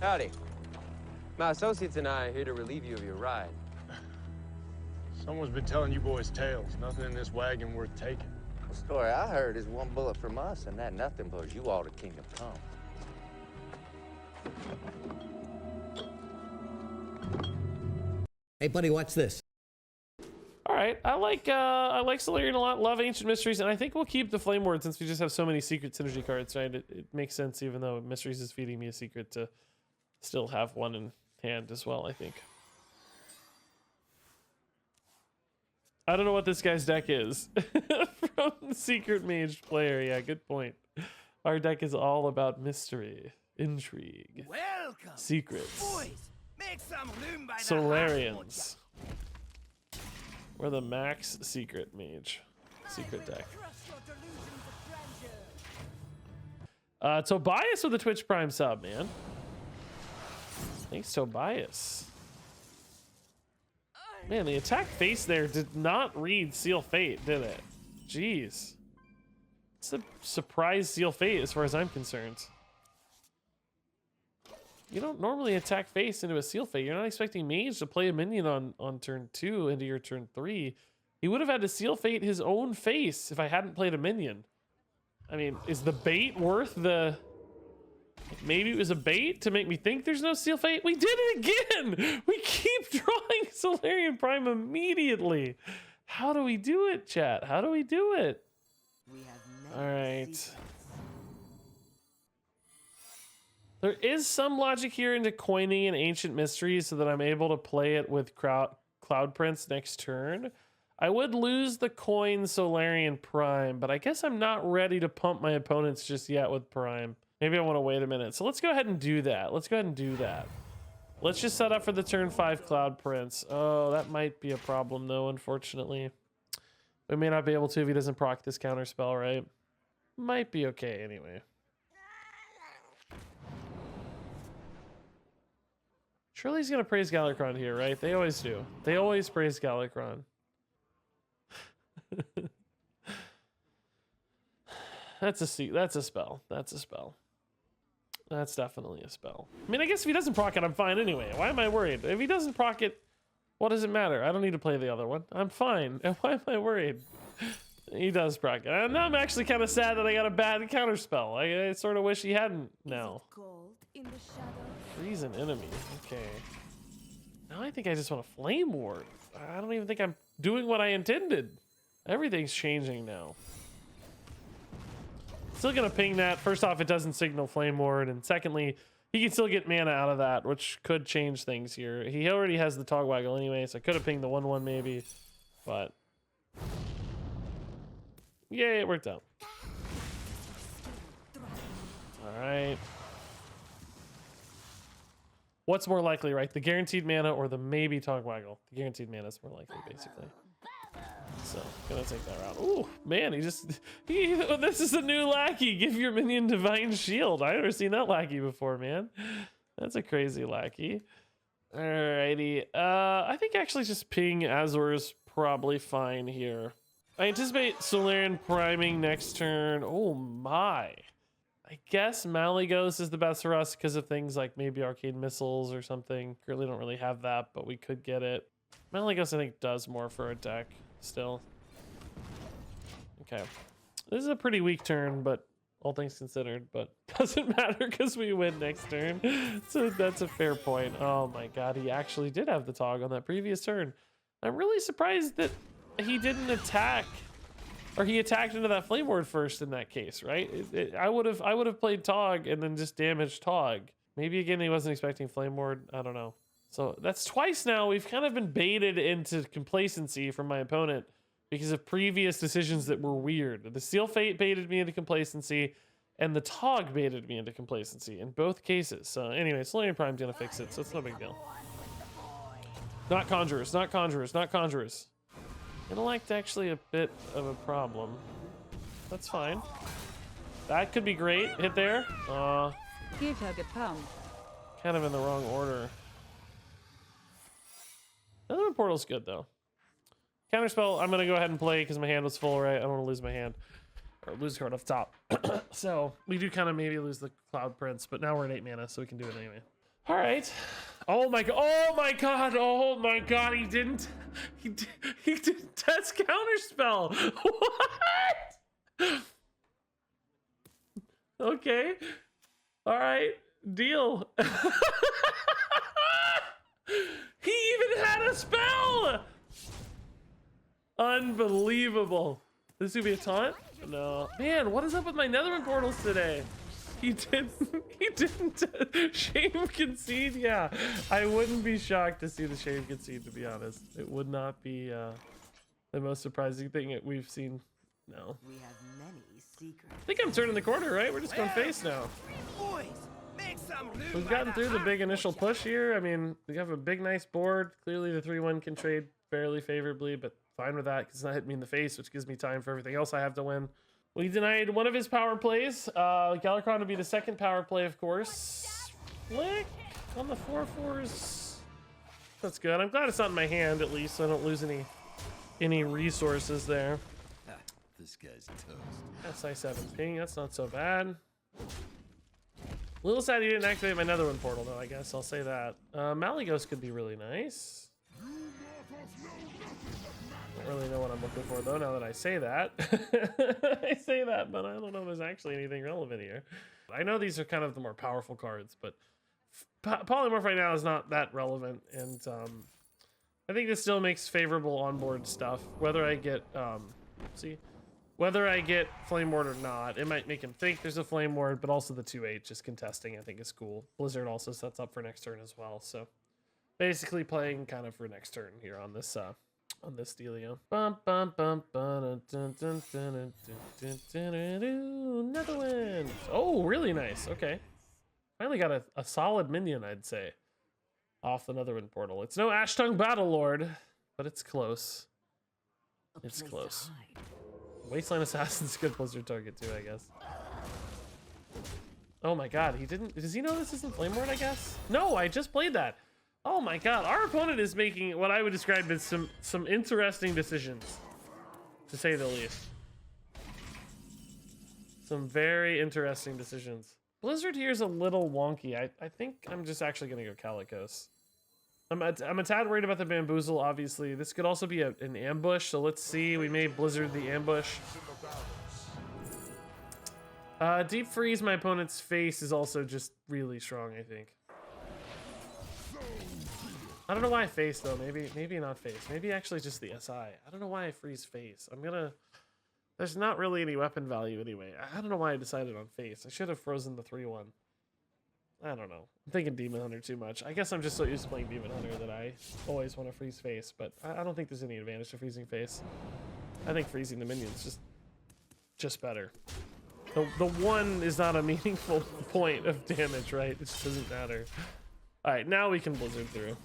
Howdy. My associates and I are here to relieve you of your ride. Someone's been telling you boys tales. Nothing in this wagon worth taking. The story I heard is one bullet from us, and that nothing blows you all to Kingdom Come. Hey, buddy, watch this. All right, I like Solarian a lot. Love Ancient Mysteries, and I think we'll keep the Flame Ward since we just have so many secret synergy cards, right? It makes sense, even though Mysteries is feeding me a secret, to still have one in hand as well, I think. I don't know what this guy's deck is. From the Secret Mage player. Yeah, good point. Our deck is all about mystery, intrigue, Welcome. secrets, Boys, make some room by the Solarians. We're the max Secret Mage. Secret deck. Tobias with the Twitch Prime sub, man. Thanks, Tobias. Man, the attack face there did not read Seal Fate, did it? Jeez. It's a surprise Seal Fate as far as I'm concerned. You don't normally attack face into a Seal Fate. You're not expecting Mage to play a minion on turn 2 into your turn 3. He would have had to Seal Fate his own face if I hadn't played a minion. I mean, is the bait worth the... Maybe it was a bait to make me think there's no Seal Fate? We did it again! We keep drawing Solarian Prime immediately. How do we do it, chat? How do we do it? All right. There is some logic here into coining an Ancient Mysteries so that I'm able to play it with Cloud Prince next turn. I would lose the coin Solarian Prime, but I guess I'm not ready to pump my opponents just yet with Prime. Maybe I want to wait a minute. So let's go ahead and do that. Let's go ahead and do that. Let's just set up for the turn 5 Cloud Prince. Oh, that might be a problem though, unfortunately. We may not be able to if he doesn't proc this counter spell, right? Might be okay anyway. Surely he's gonna praise Galakron here, right? They always do. They always praise Galakron. That's a spell. That's a spell. That's definitely a spell. I mean, I guess if he doesn't proc it, I'm fine anyway. Why am I worried? If he doesn't proc it, what does it matter? I don't need to play the other one. I'm fine. And why am I worried? He does proc it. And now I'm actually kind of sad that I got a bad counter spell. I sort of wish he hadn't now. Freeze an enemy. Okay. Now I think I just want a Flame Ward. I don't even think I'm doing what I intended. Everything's changing now. Still gonna ping that. First off, it doesn't signal Flame Ward, and secondly, he can still get mana out of that, which could change things here. He already has the Togwaggle anyway, so I could have pinged the 1/1 maybe, but yeah, it worked out. All right. What's more likely, right? The guaranteed mana or the maybe Togwaggle? The guaranteed mana is more likely, basically. So, gonna take that route. Ooh, man, this is a new lackey. Give your minion Divine Shield. I've never seen that lackey before, man. That's a crazy lackey. Alrighty. I think actually just ping Azor is probably fine here. I anticipate Solarian priming next turn. Oh my. I guess Malygos is the best for us because of things like maybe Arcane Missiles or something. Currently don't really have that, but we could get it. Malygos I think does more for our deck. Still. Okay. This is a pretty weak turn, but all things considered, but doesn't matter because we win next turn. So that's a fair point. Oh my god, he actually did have the Tog on that previous turn. I'm really surprised that he didn't attack, or he attacked into that Flame Ward first in that case, right? I would have played Tog and then just damaged Tog. Maybe again he wasn't expecting Flame Ward. I don't know. So that's twice now we've kind of been baited into complacency from my opponent because of previous decisions that were weird. The Seal Fate baited me into complacency, and the Tog baited me into complacency in both cases. So anyway, Solarian Prime's gonna fix it, so it's no big deal. Not Conjurers, not Conjurers, not Conjurers. Intellect actually a bit of a problem. That's fine. That could be great. Hit there. Give her the pump. Kind of in the wrong order. Another Portal's good though. Counterspell, I'm gonna go ahead and play because my hand was full, right? I don't want to lose my hand. Or lose a card off top. So we do kind of maybe lose the Cloud Prince, but now we're at 8 mana, so we can do it anyway. All right. Oh my god. Oh my god. Oh my god. He didn't test counterspell. What? Okay. All right. Deal. He even had a spell. Unbelievable. This would be a taunt? No. Man, what is up with my Netherman portals today? He didn't shame concede. Yeah, I wouldn't be shocked to see the shame concede, to be honest. It would not be the most surprising thing that we've seen. No. We have many secrets. I think I'm turning the corner, right? We're just going face now. Boys, make some room. We've gotten through the big initial push here. I mean, we have a big, nice board. Clearly the 3-1 can trade fairly favorably, but fine with that because it's not hitting me in the face, which gives me time for everything else I have to win. We denied one of his power plays. Galakron would be the second power play, of course. Flick on the 4/4s. That's good. I'm glad it's not in my hand, at least, so I don't lose any resources there. This guy's toast. SI7 ping, that's not so bad. A little sad he didn't activate my Netherwind portal, though, I guess. I'll say that. Malygos could be really nice. Don't really know what I'm looking for, though, now that I say that. I say that, but I don't know if there's actually anything relevant here. I know these are kind of the more powerful cards, but Polymorph right now is not that relevant, and I think this still makes favorable onboard stuff. Whether I get, whether I get Flame Ward or not, it might make him think there's a Flame Ward, but also the 2/8 just contesting I think is cool. Blizzard also sets up for next turn as well, so basically playing kind of for next turn here on this dealio. Another win. Oh, really nice. Okay, finally got a solid minion, I'd say, off the Netherwind portal. It's no Ashtongue Battlelord, but it's close. It's close. Wasteland Assassin's a good Blizzard target too, I guess. Oh my god, he didn't. Does he know this isn't Flame Ward, I guess? No, I just played that. Oh my god, our opponent is making what I would describe as some interesting decisions, to say the least. Some very interesting decisions. Blizzard here is a little wonky. I think I'm just actually gonna go Calicos. I'm a tad worried about the Bamboozle, obviously. This could also be an ambush, so let's see. We made Blizzard the ambush. Deep Freeze my opponent's face is also just really strong, I think. I don't know why I face, though. Maybe not face. Maybe actually just the SI. I don't know why I freeze face. There's not really any weapon value anyway. I don't know why I decided on face. I should have frozen the 3/1. I don't know. I'm thinking Demon Hunter too much. I guess I'm just so used to playing Demon Hunter that I always want to freeze face, but I don't think there's any advantage to freezing face. I think freezing the minions just better. The 1 is not a meaningful point of damage, right? It just doesn't matter. All right, now we can Blizzard through.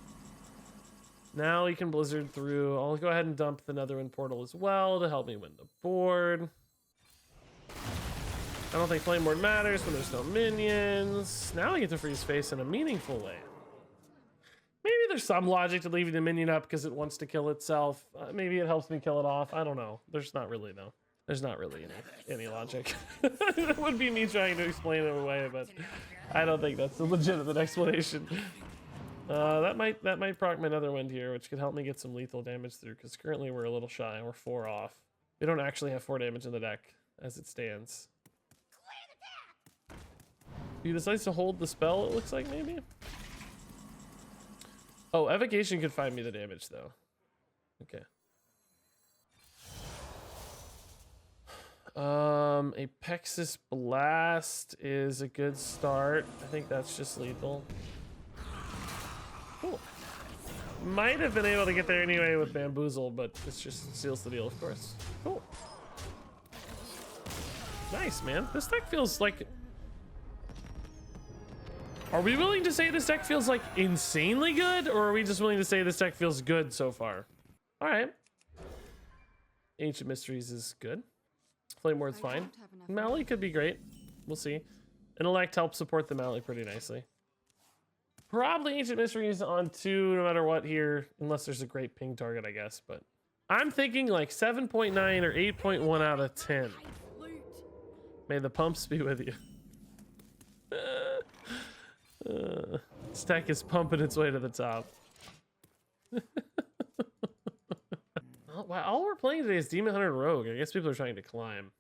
Now we can Blizzard through. I'll go ahead and dump the Netherwind portal as well to help me win the board. I don't think Flame Ward matters when there's no minions. Now I get to freeze face in a meaningful way. Maybe there's some logic to leaving the minion up because it wants to kill itself. Maybe it helps me kill it off. I don't know. There's not really, though. There's not really any logic. That would be me trying to explain it away, but I don't think that's a legitimate explanation. That might proc my Netherwind here, which could help me get some lethal damage through, because currently we're a little shy. We're 4 off. We don't actually have 4 damage in the deck as it stands. He decides to hold the spell, it looks like, maybe? Oh, Evocation could find me the damage, though. Okay. Apexis Blast is a good start. I think that's just lethal. Cool. Might have been able to get there anyway with Bamboozle, but this just seals the deal, of course. Cool. Nice, man. This deck feels like... Are we willing to say this deck feels like insanely good, or are we just willing to say this deck feels good so far? All right. Ancient Mysteries is good. Flame Ward's fine. Mally could be great. We'll see. Intellect helps support the Mally pretty nicely. Probably Ancient Mysteries on 2 no matter what here, unless there's a great ping target, I guess. But I'm thinking like 7.9 or 8.1 out of 10. May the pumps be with you. Stack is pumping its way to the top. Wow, all we're playing today is Demon Hunter and Rogue. I guess people are trying to climb.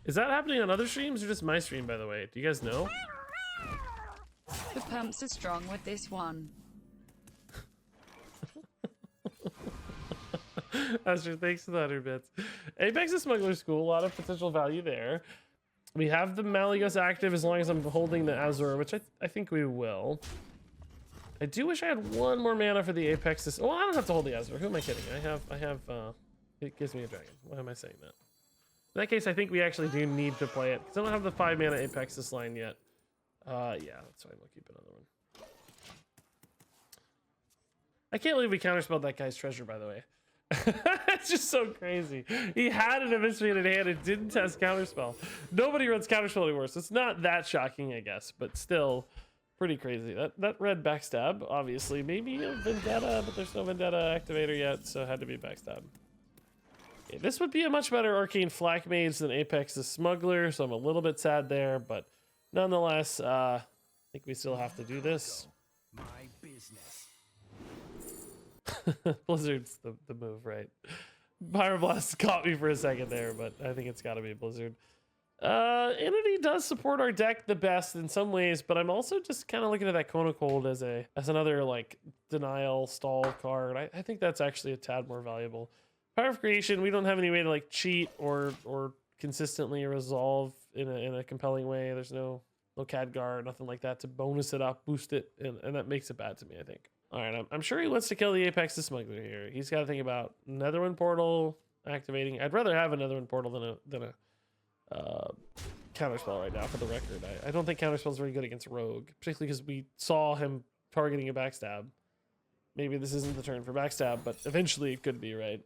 Is that happening on other streams or just my stream, by the way? Do you guys know? The pumps are strong with this one. Asher, thanks for the 100 bits. Apexis Smuggler School, a lot of potential value there. We have the Malygos active as long as I'm holding the Azure, which I think we will. I do wish I had one more mana for the Apexis. Oh, I don't have to hold the Azure. Who am I kidding? I have, it gives me a dragon. Why am I saying that? In that case, I think we actually do need to play it, because I don't have the 5 mana Apexis line yet. Yeah, that's fine. We'll keep another one. I can't believe we counterspelled that guy's treasure, by the way. It's just so crazy. He had an Eviscerate in hand and didn't test counterspell. Nobody runs counterspell anymore, so it's not that shocking, I guess, but still pretty crazy. That red backstab, obviously, maybe a Vendetta, but there's no Vendetta activator yet, so it had to be backstab. Okay, this would be a much better Arcane Flakmage than Apexis Smuggler, so I'm a little bit sad there, but nonetheless, I think we still have to do this. My business. Blizzard's the move, right? Pyroblast caught me for a second there, but I think it's got to be Blizzard. Entity does support our deck the best in some ways, but I'm also just kind of looking at that Cone of Cold as another like denial stall card. I think that's actually a tad more valuable. Power of Creation, we don't have any way to like cheat or consistently resolve in a compelling way. There's no Khadgar, nothing like that to bonus it up, boost it, and that makes it bad to me, I think. All right, I'm sure he wants to kill the Apexis Smuggler here. He's got to think about Netherwind Portal activating. I'd rather have a Netherwind Portal than a Counterspell right now, for the record. I don't think Counterspell is very good against Rogue, particularly because we saw him targeting a Backstab. Maybe this isn't the turn for Backstab, but eventually it could be, right?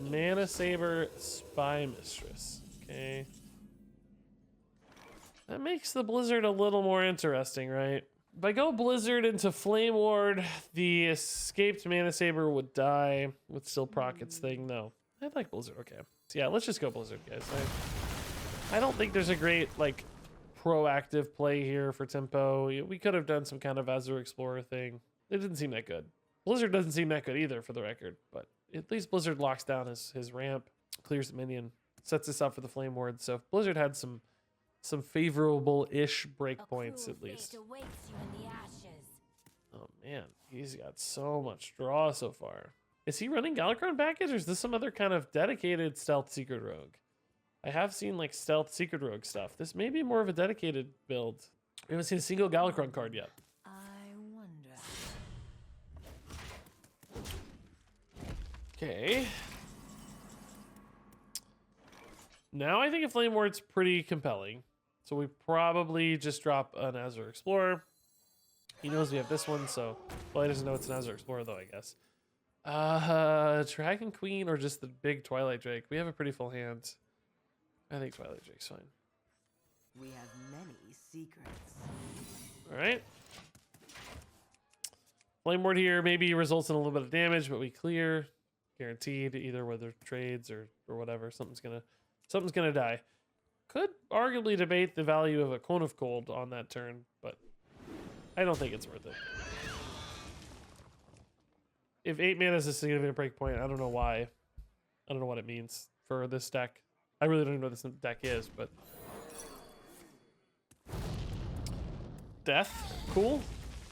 Mana Saber, Spy Mistress. Okay. That makes the Blizzard a little more interesting, right? If I go Blizzard into Flame Ward, the escaped Mana Saber would die. Would still proc its thing. No. I like Blizzard. Okay. So yeah, let's just go Blizzard, guys. I don't think there's a great, like, proactive play here for tempo. We could have done some kind of Azure Explorer thing. It didn't seem that good. Blizzard doesn't seem that good either, for the record, but at least Blizzard locks down his ramp, clears the minion, sets us up for the Flame Ward. So if Blizzard had some favorable-ish breakpoints at least. Oh man, he's got so much draw so far. Is he running Galakron package, or is this some other kind of dedicated stealth Secret Rogue? I have seen like stealth Secret Rogue stuff. This may be more of a dedicated build. We haven't seen a single Galakron card yet. Okay. Now I think a Flame Ward's pretty compelling. So we probably just drop an Azure Explorer. He knows we have this one, so... Well, he doesn't know it's an Azure Explorer, though, I guess. Dragon Queen or just the big Twilight Drake? We have a pretty full hand. I think Twilight Drake's fine. We have many secrets. Alright. Flame Ward here maybe results in a little bit of damage, but we clear. Guaranteed, either whether trades or whatever. Something's gonna die. Could arguably debate the value of a Cone of Cold on that turn, but I don't think it's worth it. If 8 mana is a significant break point, I don't know why. I don't know what it means for this deck. I really don't even know what this deck is, but... Death, cool.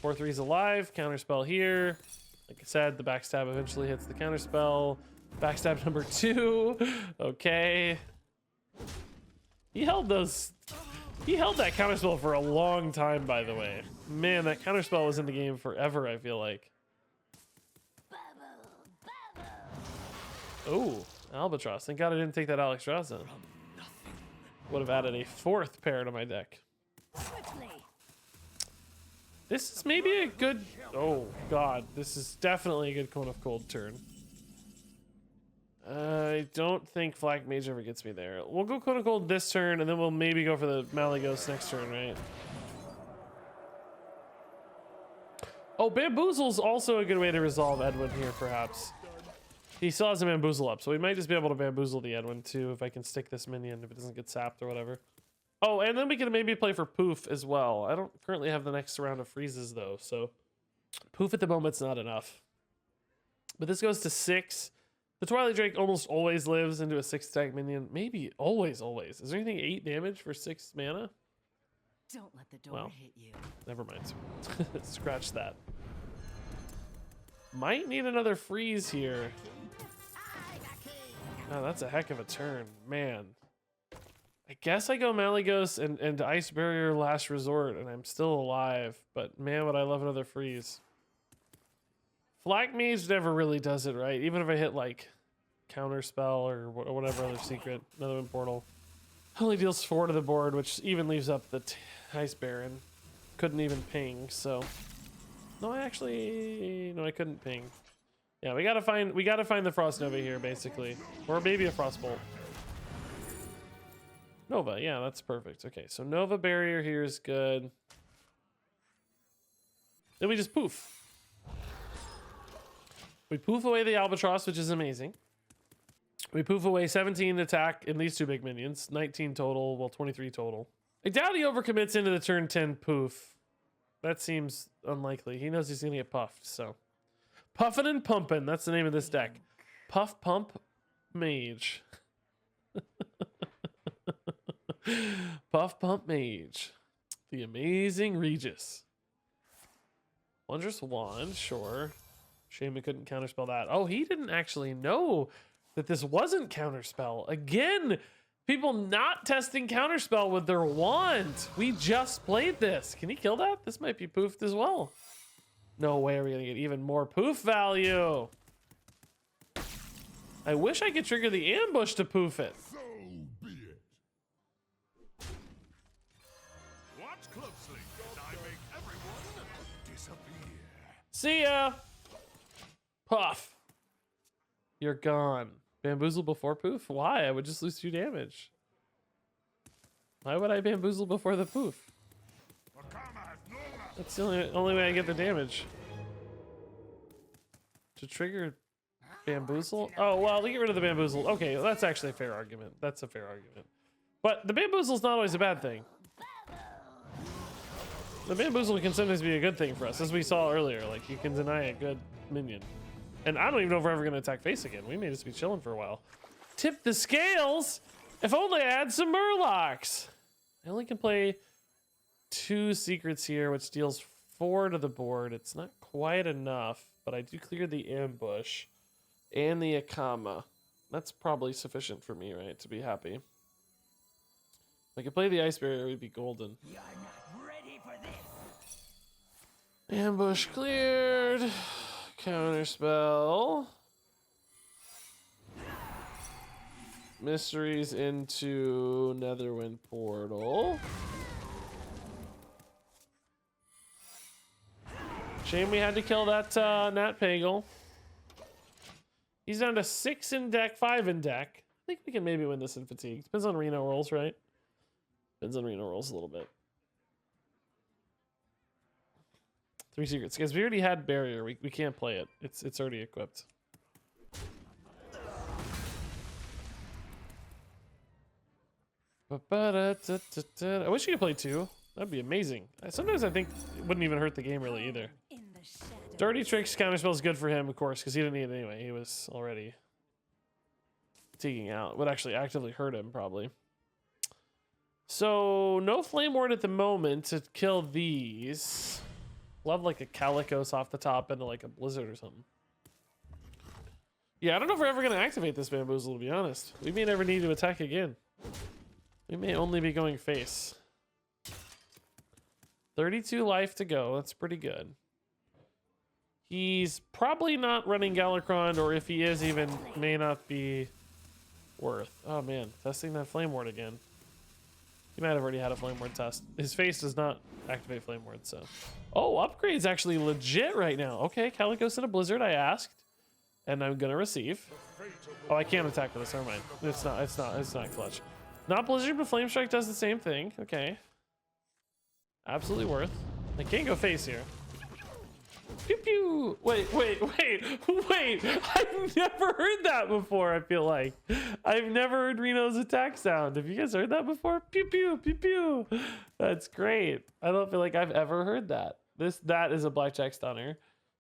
4/3's alive, counterspell here. Like I said, the backstab eventually hits the counterspell. Backstab number 2. Okay. He held that counterspell for a long time, by the way. Man, that counterspell was in the game forever, I feel like. Oh, Albatross. Thank God I didn't take that Alexstrasza. Would have added a 4th pair to my deck. This is maybe a good... Oh, God. This is definitely a good Cone of Cold turn. I don't think Flak Mage ever gets me there. We'll go Cone of Cold this turn, and then we'll maybe go for the Malygos next turn, right? Oh, Bamboozle's also a good way to resolve Edwin here, perhaps. He still has a bamboozle up, so we might just be able to bamboozle the Edwin too if I can stick this minion if it doesn't get sapped or whatever. Oh, and then we can maybe play for Poof as well. I don't currently have the next round of freezes though, so Poof at the moment's not enough. But this goes to 6. The Twilight Drake almost always lives into a 6-attack minion. Maybe always. Is there anything 8 damage for 6 mana? Don't let the door hit you. Never mind. Scratch that. Might need another freeze here. Oh, that's a heck of a turn, man. I guess I go Malygos and Ice Barrier last resort, and I'm still alive. But man, would I love another freeze. Flakmage never really does it right. Even if I hit like Counterspell or whatever other secret, another portal, only deals 4 to the board, which even leaves up the Ice Baron. Couldn't even ping, so no, I couldn't ping. Yeah, we gotta find the Frost Nova here, basically, or maybe a Frostbolt. Nova, yeah, that's perfect. Okay, so Nova Barrier here is good. Then we just poof. We poof away the Albatross, which is amazing. We poof away 17 attack in these 2 big minions, 19 total, well, 23 total. I doubt he overcommits into the turn 10 poof. That seems unlikely. He knows he's gonna get puffed, so. Puffin' and Pumpin', that's the name of this deck. Puff Pump Mage. Puff Pump Mage. The Amazing Regis. Wondrous Wand, sure. Shame we couldn't counterspell that. Oh, he didn't actually know that this wasn't counterspell. Again, people not testing counterspell with their wand. We just played this. Can he kill that? This might be poofed as well. No way are we gonna get even more poof value. I wish I could trigger the ambush to poof it. So be it. Watch closely as I make everyone disappear. See ya. Puff. You're gone. Bamboozle before poof? Why? I would just lose 2 damage. Why would I bamboozle before the poof? That's the only way I get the damage. To trigger bamboozle? Oh, well, we get rid of the bamboozle. Okay, well, that's actually a fair argument. That's a fair argument. But the bamboozle's not always a bad thing. The bamboozle can sometimes be a good thing for us, as we saw earlier. Like, you can deny a good minion. And I don't even know if we're ever going to attack face again. We may just be chilling for a while. Tip the scales! If only I had some Murlocs! I only can play 2 secrets here, which deals 4 to the board. It's not quite enough, but I do clear the ambush and the Akama. That's probably sufficient for me, right, to be happy. If I could play the Ice Barrier, it would be golden. You're not ready for this. Ambush cleared. Counterspell. Mysteries into Netherwind Portal. Shame we had to kill that Nat Pagel. He's down to 6 in deck, 5 in deck. I think we can maybe win this in fatigue. Depends on Reno rolls, right? Depends on Reno rolls a little bit. 3 secrets. Because we already had Barrier. We can't play it. It's already equipped. I wish you could play 2. That'd be amazing. Sometimes I think it wouldn't even hurt the game really either. Dirty Tricks counterspell is good for him, of course, because he didn't need it anyway. He was already taking out. Would actually actively hurt him, probably. So, no Flame Ward at the moment to kill these. Love like a Calicos off the top into like a Blizzard or something. Yeah, I don't know if we're ever going to activate this Bamboozle, to be honest. We may never need to attack again. We may only be going face. 32 life to go. That's pretty good. He's probably not running Galakron, or if he is even, may not be worth. Oh man, testing that Flame Ward again. He might have already had a Flame Ward test. His face does not activate Flame Ward, so. Oh, upgrade's actually legit right now. Okay, Calicos in a Blizzard, I asked. And I'm gonna receive. Oh, I can't attack with this, never mind. It's not clutch. Not Blizzard, but Flame Strike does the same thing. Okay. Absolutely worth. I can't go face here. Pew pew. Wait. I've never heard that before. I feel like I've never heard Reno's attack sound. Have you guys heard that before? Pew pew pew pew. That's great. I don't feel like I've ever heard that. That is a blackjack stunner.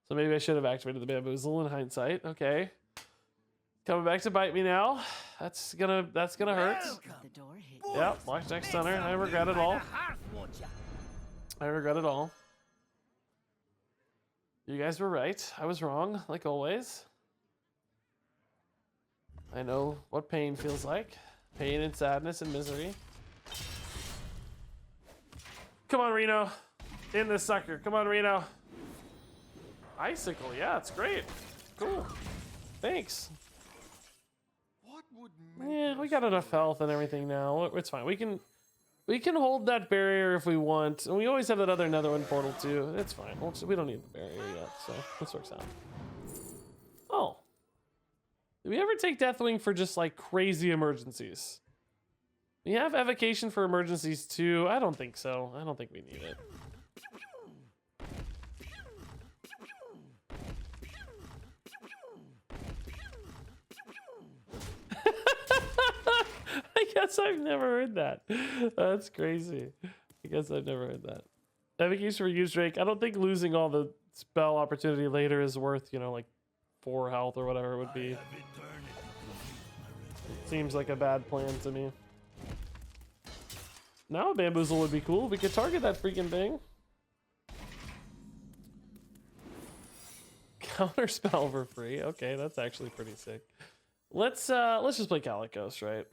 So maybe I should have activated the bamboozle in hindsight. Okay. Coming back to bite me now. That's gonna hurt. Let the door hit you. Yep, blackjack stunner. I regret it all. I regret it all. You guys were right. I was wrong, like always. I know what pain feels like. Pain and sadness and misery. Come on, Reno. In this sucker. Come on, Reno. Icicle. Yeah, it's great. Cool. Thanks. What would Yeah, we got enough health and everything now. It's fine. We can hold that barrier if we want. And we always have that other Netherwind portal too. It's fine. We don't need the barrier yet, so this works out. Oh. Did we ever take Deathwing for just like crazy emergencies? We have evocation for emergencies too. I don't think so. I don't think we need it. I guess I've never heard that. That's crazy. I guess I've never heard that. Evocation for use Drake. I don't think losing all the spell opportunity later is worth, you know, like 4 health or whatever it would be. Seems like a bad plan to me. Now a bamboozle would be cool. We could target that freaking thing. Counter spell for free. Okay, that's actually pretty sick. Let's just play Calicos, right?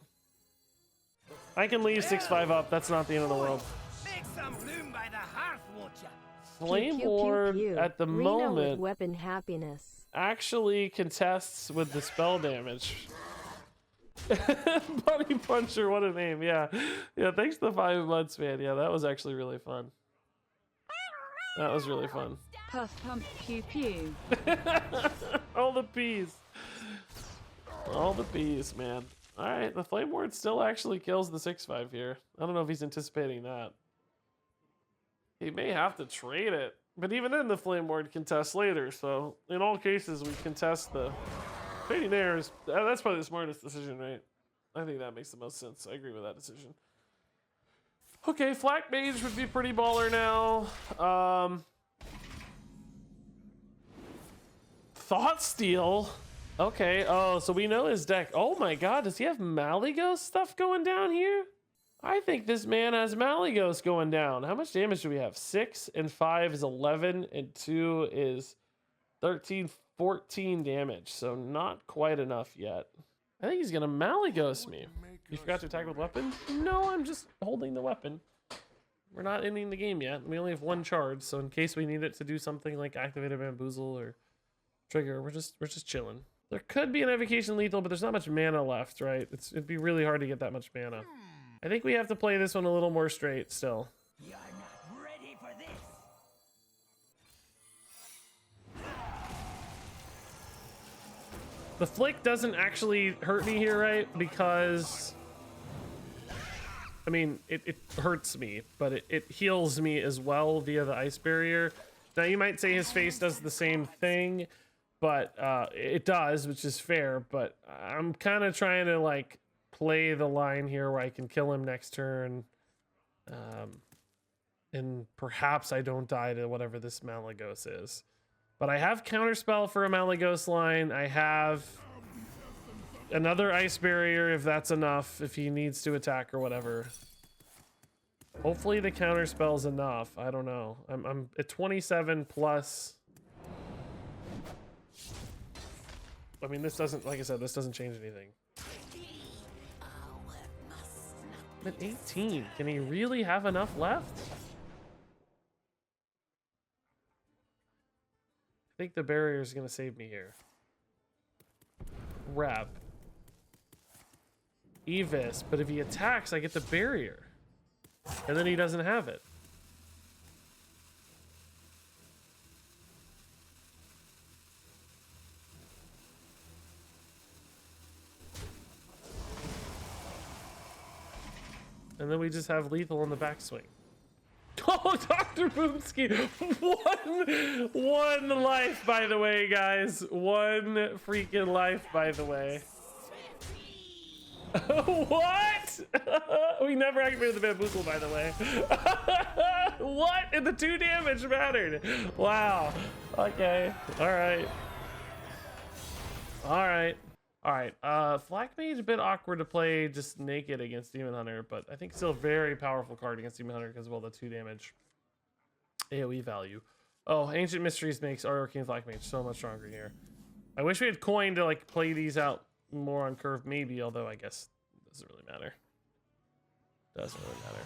I can leave 6-5 up. That's not the end of the world. Make some bloom by the hearth, won't ya? Flame Ward at the moment weapon happiness actually contests with the spell damage. Bunny Puncher, what a name. Yeah, thanks to the 5 months, man. Yeah, that was actually really fun. That was really fun. Puff pump pew pew. All the peas. All the peas, man. Alright, the Flame Ward still actually kills the 6-5 here. I don't know if he's anticipating that. He may have to trade it. But even then, the Flame Ward contests later. So, in all cases, we contest the... Trading there is... That's probably the smartest decision, right? I think that makes the most sense. I agree with that decision. Okay, Flakmage would be pretty baller now. Thought Steal. Okay, oh, so we know his deck. Oh my god, does he have Malygos stuff going down here? I think this man has Malygos going down. How much damage do we have? 6 and 5 is 11 and 2 is 13, 14 damage. So not quite enough yet. I think he's gonna Malygos me. You forgot to attack with weapon? No, I'm just holding the weapon. We're not ending the game yet. We only have 1 charge, so in case we need it to do something like activate a bamboozle or trigger, we're just chilling. There could be an evocation lethal, but there's not much mana left, right? It'd be really hard to get that much mana. I think we have to play this one a little more straight still. You're not ready for this. The flick doesn't actually hurt me here, right? Because, I mean, it hurts me, but it heals me as well via the ice barrier. Now you might say his face does the same thing, but it does, which is fair, but I'm kind of trying to like play the line here where I can kill him next turn, and perhaps I don't die to whatever this Malygos is. But I have counterspell for a Malygos line. I have another ice barrier if that's enough, if he needs to attack or whatever. Hopefully the counterspell's enough. I don't know. I'm at 27 plus. I mean, this doesn't, like I said, this doesn't change anything. I'm at 18. Can he really have enough left? I think the barrier is going to save me here. Rep. Evis, but if he attacks, I get the barrier. And then he doesn't have it. And then we just have lethal on the backswing. Oh Oh, Dr. Boomski. One life, by the way, guys. One freaking life, by the way. What? We never activated the bamboozle, by the way. What? And the 2 damage mattered. Wow. Okay. All right. All right. All right. Flakmage a bit awkward to play just naked against Demon Hunter, but I think still a very powerful card against Demon Hunter because of all the 2 damage AoE value. Oh, Ancient Mysteries makes our Arcane Flakmage so much stronger here. I wish we had coin to like play these out more on curve, maybe, although I guess it doesn't really matter. Doesn't really matter.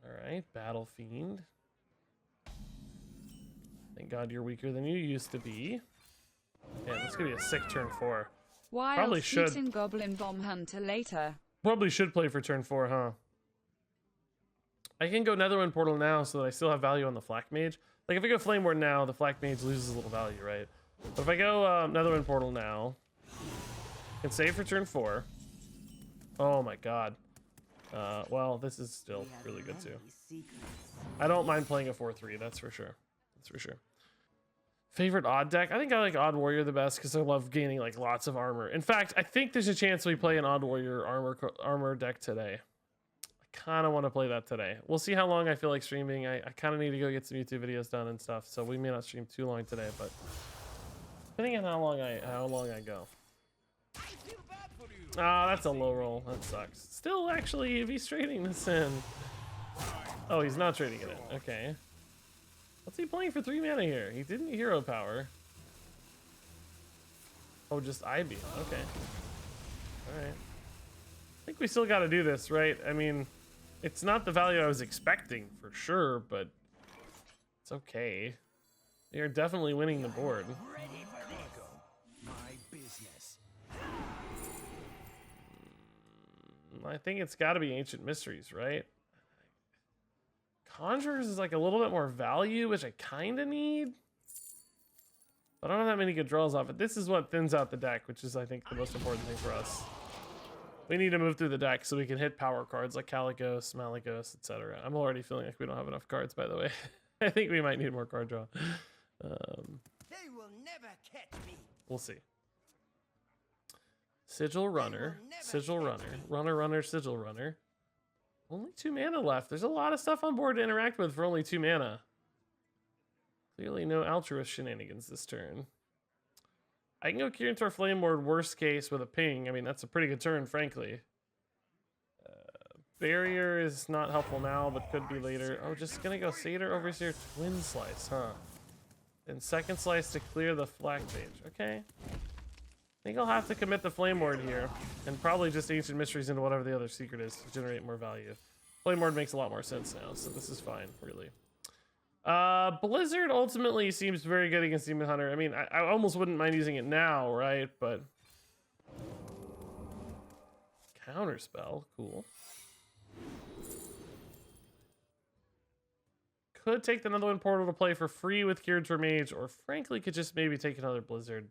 All right, Battle Fiend. Thank God you're weaker than you used to be. Yeah, this could be a sick turn 4. Wild Probably should. shooting Goblin Bomb Hunter later. Probably should play for turn 4, huh? I can go Netherwind Portal now so that I still have value on the Flakmage. Like if I go Flame Ward now, the Flakmage loses a little value, right? But if I go Netherwind Portal now, I can save for turn 4. Oh my god. Well, this is still really good too. I don't mind playing a 4-3, that's for sure. That's for sure. Favorite odd deck? I think I like Odd Warrior the best because I love gaining like lots of armor. In fact, I think there's a chance we play an Odd Warrior armor deck today. I kind of want to play that today. We'll see how long I feel like streaming. I kind of need to go get some YouTube videos done and stuff, so we may not stream too long today, but depending on how long I go. Ah, that's a low roll. That sucks. Still, actually, if he's trading this in. Oh, he's not trading it in. Okay. What's he playing for 3 mana here? He didn't hero power. Oh, just IB. Okay. Alright. I think we still got to do this, right? I mean, it's not the value I was expecting for sure, but it's okay. We are definitely winning the board. I think it's got to be Ancient Mysteries, right? Conjurers is like a little bit more value, which I kind of need. But I don't have that many good draws off it. This is what thins out the deck, which is, I think, the most important thing for us. We need to move through the deck so we can hit power cards like Calicos, Malygos, etc. I'm already feeling like we don't have enough cards, by the way. I think we might need more card draw. They will never catch me. We'll see. Sigil Runner, Sigil Runner, Runner, Sigil Runner. Only 2 mana left. There's a lot of stuff on board to interact with for only 2 mana. Clearly no Altruist shenanigans this turn. I can go Kirintor Flame Ward worst case with a ping. I mean, that's a pretty good turn, frankly. Barrier is not helpful now, but could be later. Oh, just gonna go Satyr, Overseer, Twin Slice, huh? And second Slice to clear the Flakmage. Okay. I think I'll have to commit the Flame Ward here, and probably just Ancient Mysteries into whatever the other secret is to generate more value. Flame Ward makes a lot more sense now, so this is fine, really. Blizzard ultimately seems very good against Demon Hunter. I mean, I almost wouldn't mind using it now, right? But Counterspell, cool. Could take the Netherwind Portal to play for free with Secret Mage, or frankly could just maybe take another Blizzard.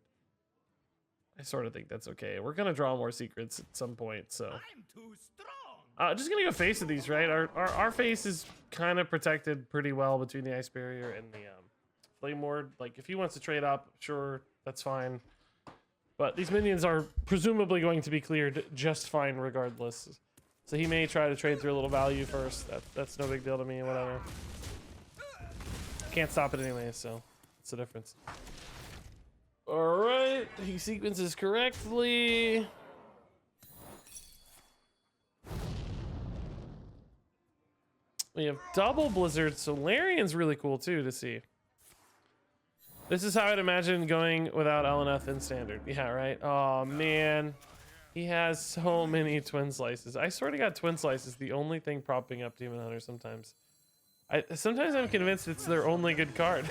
I sort of think that's okay. We're gonna draw more secrets at some point, so. I'm too strong. Just gonna go face of these, right? Our face is kind of protected pretty well between the Ice Barrier and the Flame Ward. Like if he wants to trade up, sure, that's fine. But these minions are presumably going to be cleared just fine regardless. So he may try to trade through a little value first. That's no big deal to me, whatever. Can't stop it anyway, so that's the difference. All right, he sequences correctly. We have double Blizzard, so Larian's really cool too to see. This is how I'd imagine going without Elneth in Standard. Yeah, right? Oh man, he has so many Twin Slices. I swear to God, Twin Slice is the only thing propping up Demon Hunter sometimes. Sometimes I'm convinced it's their only good card.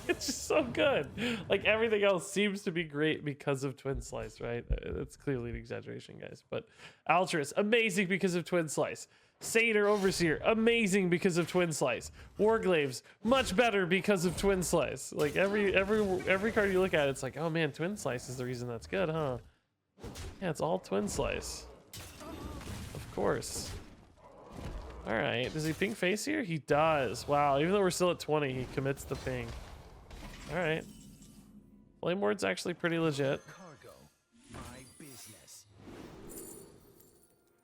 It's just so good. Like everything else seems to be great because of Twin Slice, right? That's clearly an exaggeration, guys. But Altruist, amazing because of Twin Slice. Satyr, Overseer, amazing because of Twin Slice. Warglaves, much better because of Twin Slice. Like every card you look at, it's like, oh man, Twin Slice is the reason that's good, huh? Yeah, it's all Twin Slice. Of course. All right, does he ping face here? He does. Wow, even though we're still at 20, he commits the ping. All right. Flame Ward's actually pretty legit. Cargo, my business.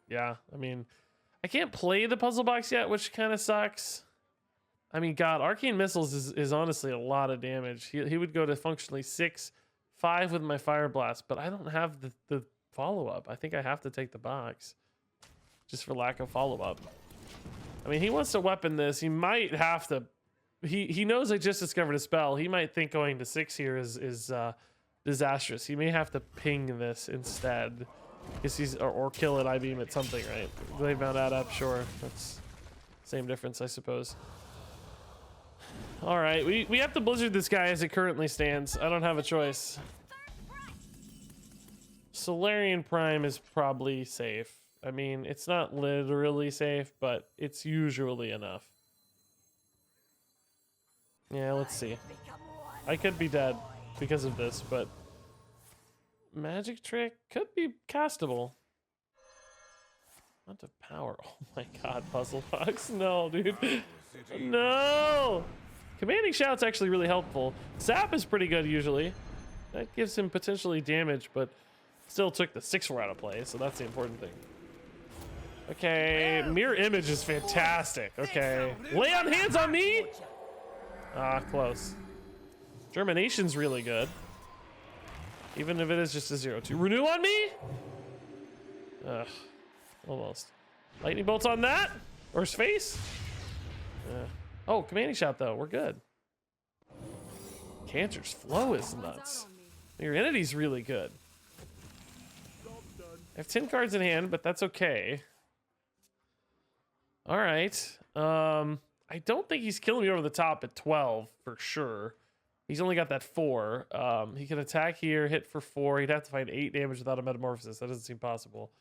Yeah, I mean, I can't play the puzzle box yet, which kind of sucks. I mean, God, Arcane Missiles is honestly a lot of damage. He would go to functionally 6-5 with my Fire Blast, but I don't have the follow-up. I think I have to take the box just for lack of follow-up. I mean, he wants to weapon this. He might have to. He knows I just discovered a spell. He might think going to 6 here is disastrous. He may have to ping this instead. Because he's or kill it, I-beam at something, right? Blade Bound Adept, sure. That's same difference, I suppose. All right, we have to blizzard this guy as it currently stands. I don't have a choice. Solarian Prime is probably safe. I mean, it's not literally safe, but it's usually enough. Yeah, let's see. I could be dead because of this, but Magic Trick could be castable. Amount of power. Oh my god, Puzzle Box. No, dude. No! Commanding Shout's actually really helpful. Zap is pretty good usually. That gives him potentially damage, but still took the 6-4 out of play, so that's the important thing. Okay, Mirror Image is fantastic. Okay. Lay on hands on me? Ah, close. Germination's really good. Even if it is just a 0-2. Renew on me? Ugh. Almost. Lightning bolts on that? Or his face? Oh, commanding shot though. We're good. Cancer's flow is nuts. Your entity's really good. I have 10 cards in hand, but that's okay. All right. I don't think he's killing me over the top at 12 for sure. He's only got that 4. He can attack here, hit for 4. He'd have to find 8 damage without a metamorphosis. That doesn't seem possible.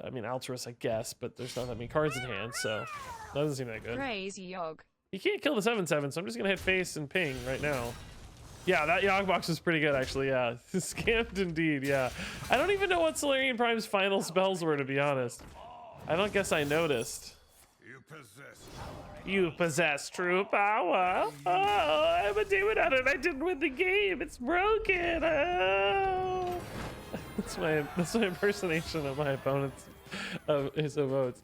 I mean, Altruist, I guess, but there's not that many cards in hand, so that doesn't seem that good. Crazy Yog. He can't kill the 7/7, so I'm just gonna hit face and ping right now. Yeah, that Yogg box is pretty good, actually. Yeah, scammed indeed. Yeah, I don't even know what Solarian Prime's final spells were, to be honest. I don't guess I noticed. You possess true power. Oh, I'm a demon at it. I didn't win the game. It's broken. Oh. That's my impersonation of my opponent's of his emotes.